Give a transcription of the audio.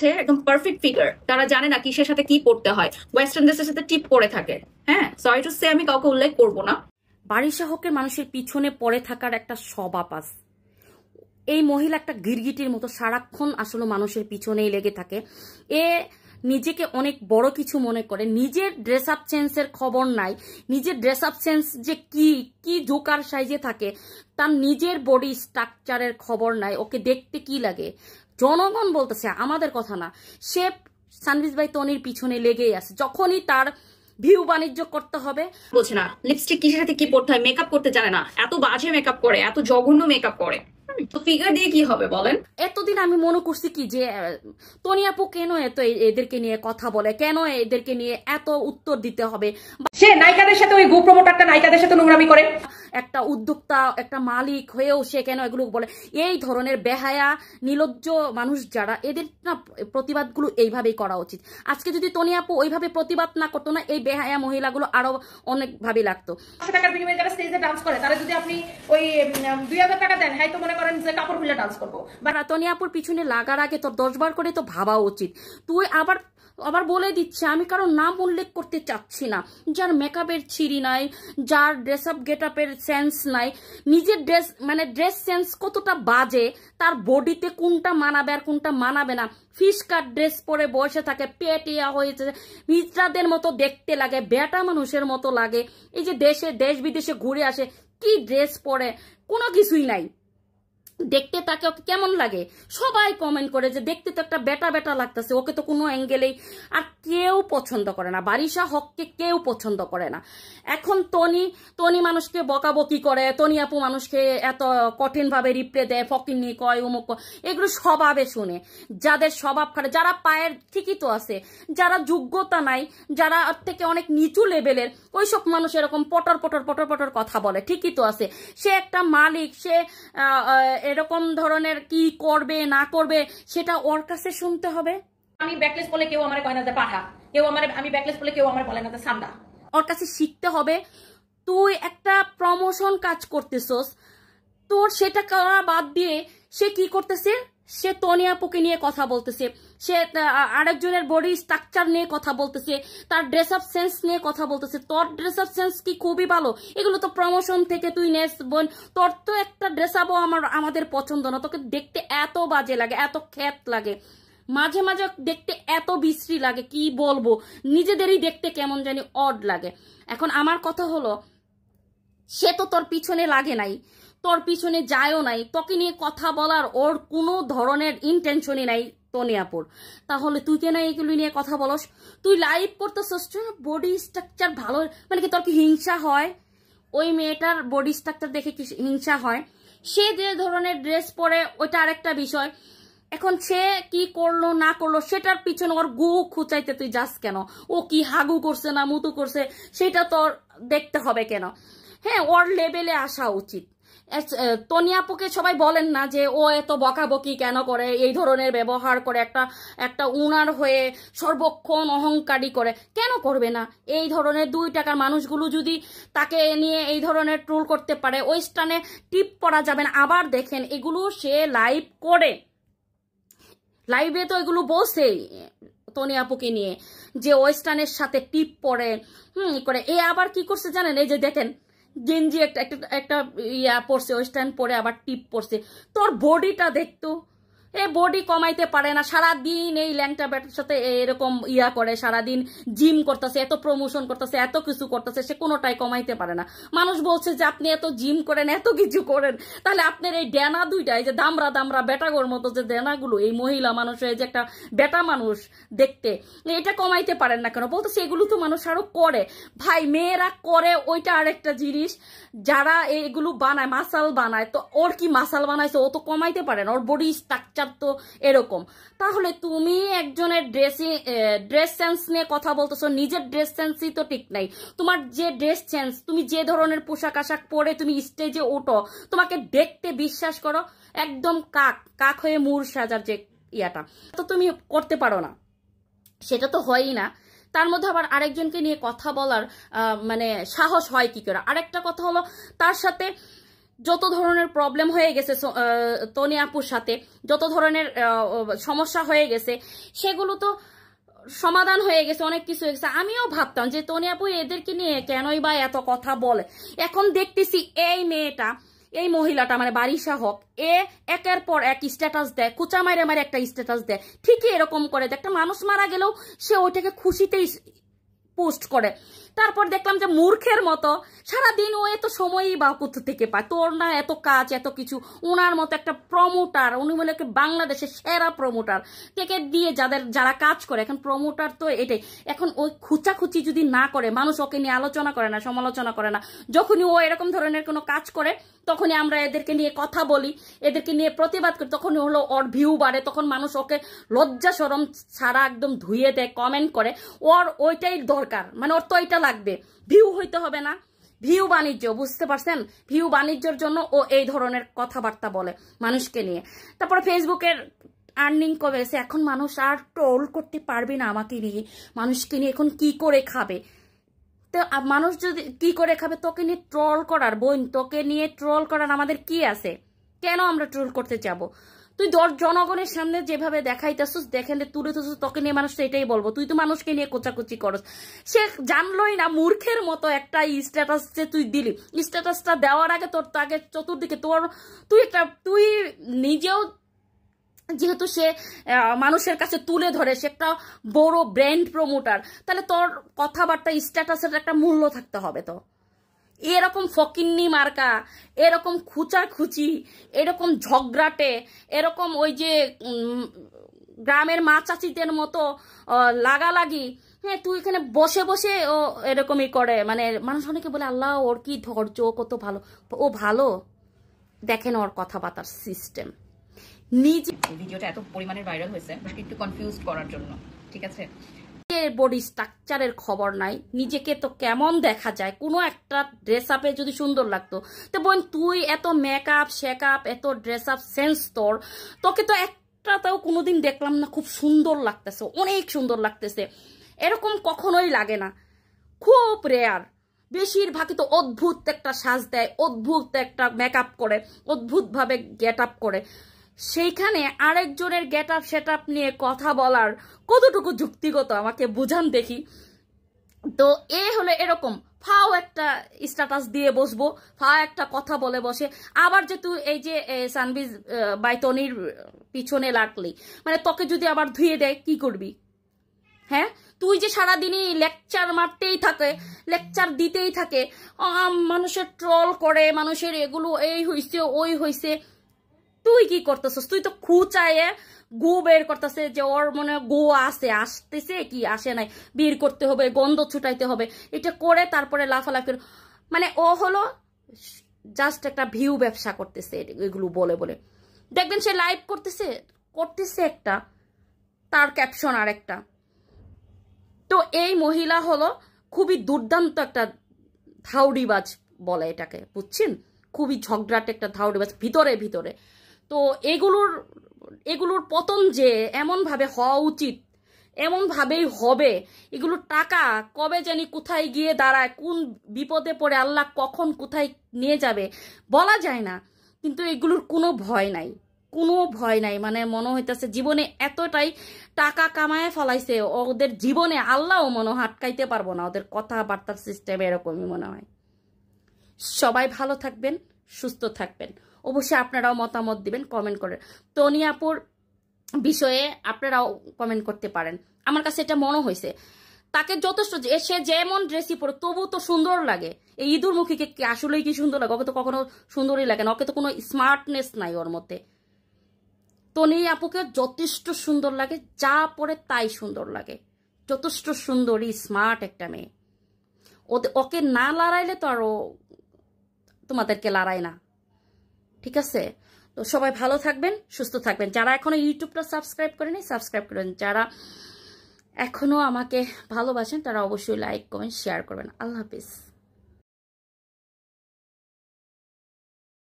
হচ্ছে একদম perfect figure, তারা জানে না কিসের সাথে কি পড়তে হয়, ওয়েস্টার্ন ড্রেসের সাথে টিপ পরে থাকে। হ্যাঁ, সরি টু সে, আমি কাউকে উল্লেখ করবো না। বারিশা হকের মানুষের পিছনে পড়ে থাকার একটা স্বভাব আছে। এই মহিলা একটা গিরগিটির মতো সারাক্ষণ আসলে মানুষের পিছনেই লেগে থাকে। এ নিজেকে অনেক বড় কিছু মনে করে, নিজের ড্রেস আপ সেন্সের খবর নাই, নিজের ড্রেস আপ সেন্স যে কি কি জোকার সাইজে থাকে তার নিজের বডি স্ট্রাকচারের খবর নাই। ওকে দেখতে কি লাগে জনগণ বলতেছে, আমাদের কথা না। সে সানভিজ ভাই তনির পিছনে লেগেই আছে, যখনই তার ভিউ বাণিজ্য করতে হবে। বলছে না লিপস্টিক কিসের সাথে কি পড়তে হয়, মেকআপ করতে জানে না, এত বাজে মেকআপ করে, এত জঘন্য মেকআপ করে, তো ফিগার দিয়ে কি হবে বলেন? এতদিন আমি মনে করছি কি যে তনি আপু কেন এত এদেরকে নিয়ে কথা বলে, কেন এদেরকে নিয়ে এত উত্তর দিতে হবে। সে নায়িকাদের সাথে ওই গো প্রমোটারটা নায়িকাদের সাথে নোংরামি করে, একটা উদ্যোক্তা একটা মালিক হয়েও সে কেন এগুলো বলে। এই ধরনের বেহায়া নিলজ্জ মানুষ যারা, এদের না প্রতিবাদগুলো এইভাবেই করা উচিত। আজকে যদি তনি আপু ওইভাবে প্রতিবাদ না করতো না, এই বেহায়া মহিলাগুলো আরো অনেকভাবে লাগতো। 500 টাকার বিনিময়ে যারা স্টেজে ডান্স করে তারা যদি আপনি ওই 2000 টাকা দেন, হ্যাঁ তো মনে করেন যে কাপড় খুলে ডান্স করবো। তনি আপুর পিছনে লাগার আগে তোর 10 বার করে তো ভাবা উচিত। তুই আবার বলে দিচ্ছে, আমি কারো নাম উল্লেখ করতে চাচ্ছি না, যার মেকআপের ছিরি নাই, যার ড্রেস আপ গেট আপের সেন্স নাই, নিজের ড্রেস মানে ড্রেস সেন্স কতটা বাজে, তার বডিতে কোনটা মানাবে আর কোনটা মানাবে না, ফিশ কাট ড্রেস পরে বসে থাকে, পেটিয়া হয়েছে, মিত্রাদের মতো দেখতে লাগে, বেটা মানুষের মতো লাগে। এই যে দেশ বিদেশে ঘুরে আসে, কি ড্রেস পরে, কোনো কিছুই নাই, দেখতে তাকে ওকে কেমন লাগে সবাই কমেন্ট করে যে দেখতে তো একটা বেটা বেটা লাগতেছে, ওকে তো কোনো অ্যাঙ্গেলেই আর কেউ পছন্দ করে না, বারিশা হককে কেউ পছন্দ করে না। এখন তনি মানুষকে বকাবকি করে, তনি আপু মানুষকে এত কঠিন ভাবে রিপ্লে দেয়, ফকিন্নি কয়, উমুক, এগুলো স্বভাবে শুনে যাদের স্বভাব খারাপ, যারা পায়ের ঠিকই তো আছে, যারা যোগ্যতা নাই, যারা থেকে অনেক নিচু লেভেলের, ওইসব মানুষ এরকম পটর পটর পটর পটর কথা বলে, ঠিকই তো আছে। সে একটা মালিক, সে এরকম ধরনের কি করবে না করবে সেটা ওর কাছে শুনতে হবে। আমি ব্যাকলেস বলে কেউ আমার কয় না যে পাঠা, কেউ আমার, আমি ব্যাকলেস বলে কেউ আমার বলে না যে সান্ডা। ওর কাছে শিখতে হবে। তুই একটা প্রমোশন কাজ করতেছস, তোর সেটা করা বাদ দিয়ে সে কি করতেছে, সে তনি আপুকে নিয়ে কথা বলতেছে, সে আরেকজনের বডি স্ট্রাকচার নিয়ে কথা বলতেছে, তার ড্রেস আপ সেন্স নিয়ে কথা বলতেছে। তোর ড্রেস আপ সেন্স কি খুবই ভালো, এগুলো তো প্রমোশন থেকে তুই নেস বোন। তোর তো একটা ড্রেস আপও আমাদের পছন্দ না, তোকে দেখতে এত বাজে লাগে, এত খ্যাত লাগে, মাঝে মাঝে দেখতে এত বিশ্রী লাগে, কি বলবো, নিজেদেরই দেখতে কেমন জানি অড লাগে। এখন আমার কথা হলো, সে তো তোর পিছনে লাগে নাই, তোর পিছনে যায়ও নাই, তোকে নিয়ে কথা বলার ওর কোনো ধরনের ইন্টেনশনই নাই তনি আপুর। তাহলে তুই কেন এইগুলো নিয়ে কথা বলস? তুই লাইভ করতেছস, বডি স্ট্রাকচার ভালো, মানে কি তোর কি হিংসা হয়? ওই মেয়েটার বডি স্ট্রাকচার দেখে কি হিংসা হয়? সে যে ধরনের ড্রেস পরে ওইটা আরেকটা বিষয়। এখন সে কি করলো না করলো সেটার পিছনে ওর গু খুঁচাইতে তুই যাস কেন? ও কি হাগু করছে না মুতু করছে সেটা তোর দেখতে হবে কেন? হ্যাঁ, ওর লেভেলে আসা উচিত। তনি আপুকে সবাই বলেন না যে ও এত বকাবকি কেন করে, এই ধরনের ব্যবহার করে, একটা উনার হয়ে সর্বক্ষণ অহংকারী করে, কেন করবে না? এই ধরনের 2 টাকার মানুষগুলো যদি তাকে নিয়ে এই ধরনের ট্রোল করতে পারে, ওয়েস্টার্নে টিপ পরা যাবে না। আবার দেখেন এগুলো সে লাইভ করে, লাইভে তো এগুলো বসে তনি আপুকে নিয়ে যে ওয়েস্টার্নের সাথে টিপ পরে করে। এ আবার কি করছে জানেন, এই যে দেখেন গেঞ্জি একটা ইয়া পড়ছে, ওয়েস্টার্ন পরে আবার টিপ পড়ছে। তোর বডিটা দেখতো, এ বডি কমাইতে পারে না, সারাদিন এই ল্যাংটা ব্যাটার সাথে এরকম ইয়া করে, সারাদিন জিম করতেছে, এত প্রমোশন করতেছে, এত কিছু করতেছে, সে কোনোটাই কমাইতে পারে না। মানুষ বলছে যে আপনি এত জিম করেন, এত কিছু করেন, তাহলে আপনার এই ডেনা দুইটা, এই যে দামরা দামরা বেটাগোর মতো যে ডেনাগুলো, এই মহিলা মানুষ হয়ে যে একটা বেটা মানুষ দেখতে, এটা কমাইতে পারেন না কেন? বলতেছে এগুলো তো মানুষ আরো করে। ভাই, মেয়েরা করে ওইটা আরেকটা জিনিস, যারা এগুলো বানায়, মাসাল বানায়, তো ওর কি মাসাল বানাইছে, ও তো কমাইতে পারে না, ওর বডি স্ট্রাকচার তো এরকম। তাহলে তুমি একজনের ড্রেস সেন্স নিয়ে কথা বলতেছো, নিজের ড্রেস সেন্সই তো ঠিক নাই। তোমার যে ড্রেস সেন্স, তুমি যে ধরনের পোশাক আশাক পরে তুমি স্টেজে ওঠো, তোমাকে দেখতে বিশ্বাস করো একদম কাক হয়ে মুর সাজার যে ইয়াটা, তো তুমি করতে পারো না, সেটা তো হয়ই না। তার মধ্যে আবার আরেকজনকে নিয়ে কথা বলার মানে সাহস হয় কি করে? আরেকটা কথা হলো, তার সাথে যত ধরনের প্রবলেম হয়ে গেছে তনি আপুর সাথে, যত ধরনের সমস্যা হয়ে গেছে, সেগুলো তো সমাধান হয়ে গেছে, অনেক কিছু হয়ে গেছে। আমিও ভাবতাম যে তনি আপু এদেরকে নিয়ে কেনই বা এত কথা বলে। এখন দেখতেছি এই মেয়েটা, এই মহিলাটা মানে বারিশা হক, একের পর এক স্ট্যাটাস দেয়, কুচা মারে মারে একটা স্ট্যাটাস দেয়। ঠিকই এরকম করে, একটা মানুষ মারা গেলেও সে ওইটাকে খুশিতেই পোস্ট করে। তারপর দেখলাম যে মূর্খের মতো সারাদিন ও এত সময়ই বা কোথা থেকে পায়, তোর না এত কাজ এত কিছু। ওনার মতো একটা প্রমোটার, উনি বলে বাংলাদেশের সেরা প্রমোটার, থেকে দিয়ে যারা কাজ করে, এখন প্রমোটার তো এটাই। এখন ওই খুচাখুচি যদি না করে, মানুষ ওকে নিয়ে আলোচনা করে না, সমালোচনা করে না। যখনই ও এরকম ধরনের কোনো কাজ করে তখনই আমরা এদেরকে নিয়ে কথা বলি, এদেরকে নিয়ে প্রতিবাদ করি, তখনই হলো ওর ভিউ বাড়ে, তখন মানুষ ওকে লজ্জা শরম ছাড়া একদম ধুয়ে দেয়, কমেন্ট করে। ওর ওইটাই দরকার, মানে ওর তো ওইটা লাগবে, ভিউ হইতে হবে না, ভিউ বাণিজ্য, বুঝতে পারছেন? ভিউ বাণিজ্যের জন্য ও এই ধরনের কথাবার্তা বলে মানুষকে নিয়ে। তারপরে ফেসবুকের আর্নিং কমেছে, এখন মানুষ আর ট্রোল করতে পারবে না আমাকে নিয়ে, মানুষকে নিয়ে এখন কি করে খাবে? তো মানুষ যদি কি করে খাবে, তোকে নিয়ে ট্রোল করার, বোন তোকে নিয়ে ট্রোল করার আমাদের কি আছে? কেন আমরা ট্রোল করতে যাব? তুই জনগণের সামনে যেভাবে দেখাইতেছিস, দেখেন তুলে ধরছিস, তোকে নিয়ে মানুষ এটাই বলবো, তুই তো মানুষকে নিয়ে কোচাকুচি করস। সে জানলই না, মূর্খের মতো একটা স্ট্যাটাস যে তুই দিলি, স্ট্যাটাসটা দেওয়ার আগে তোর আগে চতুর্দিকে তুই নিজেও যেহেতু সে মানুষের কাছে তুলে ধরে, সে একটা বড় ব্র্যান্ড প্রমোটার, তাহলে তোর কথাবার্তা স্ট্যাটাসের একটা মূল্য থাকতে হবে। তো এরকম ফকিন্নি মার্কা, এরকম খুচাখুচি, এরকম ঝগড়াটে, এরকম ওই যে গ্রামের মা চাচিদের মতো লাগালাগি, হ্যাঁ তুই এখানে বসে বসে ও এরকমই করে। মানে মানুষ অনেকে বলে আল্লাহ ওর কি ধৈর্য, কত ভালো। ও ভালো, দেখেন ওর কথাবার্তার সিস্টেম। নিজে ভিডিওটা এত পরিমাণের ভাইরাল হয়েছে একটু কনফিউজ করার জন্য, ঠিক আছে? বডি স্ট্রাকচারের খবর নাই, নিজেকে তো কেমন দেখা যায়, কোনো একটা ড্রেস আপে যদি সুন্দর লাগতো। তো বোন তুই এত মেকআপ শেকআপ, এত ড্রেস আপ সেন্স তোর, তোকে তো একটাতেও কোনোদিন দেখলাম না খুব সুন্দর লাগতেছে, অনেক সুন্দর লাগতেছে, এরকম কখনোই লাগে না, খুব রেয়ার। বেশিরভাগই তো অদ্ভুত একটা সাজ দেয়, অদ্ভুত একটা মেকআপ করে, অদ্ভুতভাবে গেট আপ করে। সেইখানে আরেকজনের গেট আপ সেট আপ নিয়ে কথা বলার কতটুকু যুক্তিগত আমাকে বুঝান দেখি। তো হলো এরকম ফাও একটা স্ট্যাটাস দিয়ে বসবো, ফাও একটা কথা বলে বসে, আবার যে তুই এই যে সানবিজ বাইতনির পিছনে লাগলি, মানে তোকে যদি আবার ধুয়ে দেয় কি করবি? হ্যাঁ, তুই যে সারাদিনই লেকচার মারতেই থাকে, লেকচার দিতেই থাকে, মানুষের ট্রল করে, মানুষের এগুলো এই হইছে ওই হইছে, তুই কি করতেছিস? তুই তো খুচায়ে গু বের করতেছে যে ওর মনে গো আসতেছে কি আসে নাই, বের করতে হবে, গন্ধ ছুটাইতে হবে, এটা করে তারপরে লাফালাফি। মানে ও হলো জাস্ট একটা ভিউ ব্যবসা করতেছে এগুলো বলে বলে। দেখবেন সে লাইভ করতেছে একটা, তার ক্যাপশন আর একটা। তো এই মহিলা হলো খুবই দুর্দান্ত একটা ধাউড়িবাজ বলে এটাকে, বুঝছেন? খুবই ঝগড়াটে একটা ধাউড়িবাজ ভিতরে ভিতরে। তো এগুলোর পতন যে এমনভাবে হওয়া উচিত, এমনভাবেই হবে। এগুলোর টাকা কবে জানি কোথায় গিয়ে দাঁড়ায়, কোন বিপদে পড়ে আল্লাহ কখন কোথায় নিয়ে যাবে বলা যায় না। কিন্তু এগুলোর কোনো ভয় নাই, কোনো ভয় নাই। মানে মনে হইতেছে জীবনে এতটাই টাকা কামায় ফলাইছে, ওদের জীবনে আল্লাহও মনে হয় আটকাইতে পারবো না। ওদের কথাবার্তার সিস্টেম এরকমই মনে হয়। সবাই ভালো থাকবেন, সুস্থ থাকবেন। অবশ্যই আপনারাও মতামত দিবেন, কমেন্ট করে। তনি আপুর বিষয়ে আপনারাও কমেন্ট করতে পারেন। আমার কাছে এটা মনে হয়েছে তাকে যথেষ্ট, সে যেমন ড্রেসই পরে তবু তো সুন্দর লাগে। এই ইঁদুর মুখীকে আসলেই কি সুন্দর লাগে? ওকে তো কখনো সুন্দরই লাগে না, ওকে তো কোনো স্মার্টনেস নাই ওর মধ্যে। তনি আপুকে যথেষ্ট সুন্দর লাগে, যা পরে তাই সুন্দর লাগে, যথেষ্ট সুন্দরী স্মার্ট একটা মেয়ে। ওকে না লড়াইলে তো আরো তোমাদেরকে লড়াই না, ঠিক আছে? তো সবাই ভালো থাকবেন, সুস্থ থাকবেন। যারা এখনো ইউটিউবটা সাবস্ক্রাইব করেনি সাবস্ক্রাইব করেন, যারা এখনো আমাকে ভালোবাসেন তারা অবশ্যই লাইক কমেন্ট শেয়ার করবেন। আল্লাহ হাফিজ।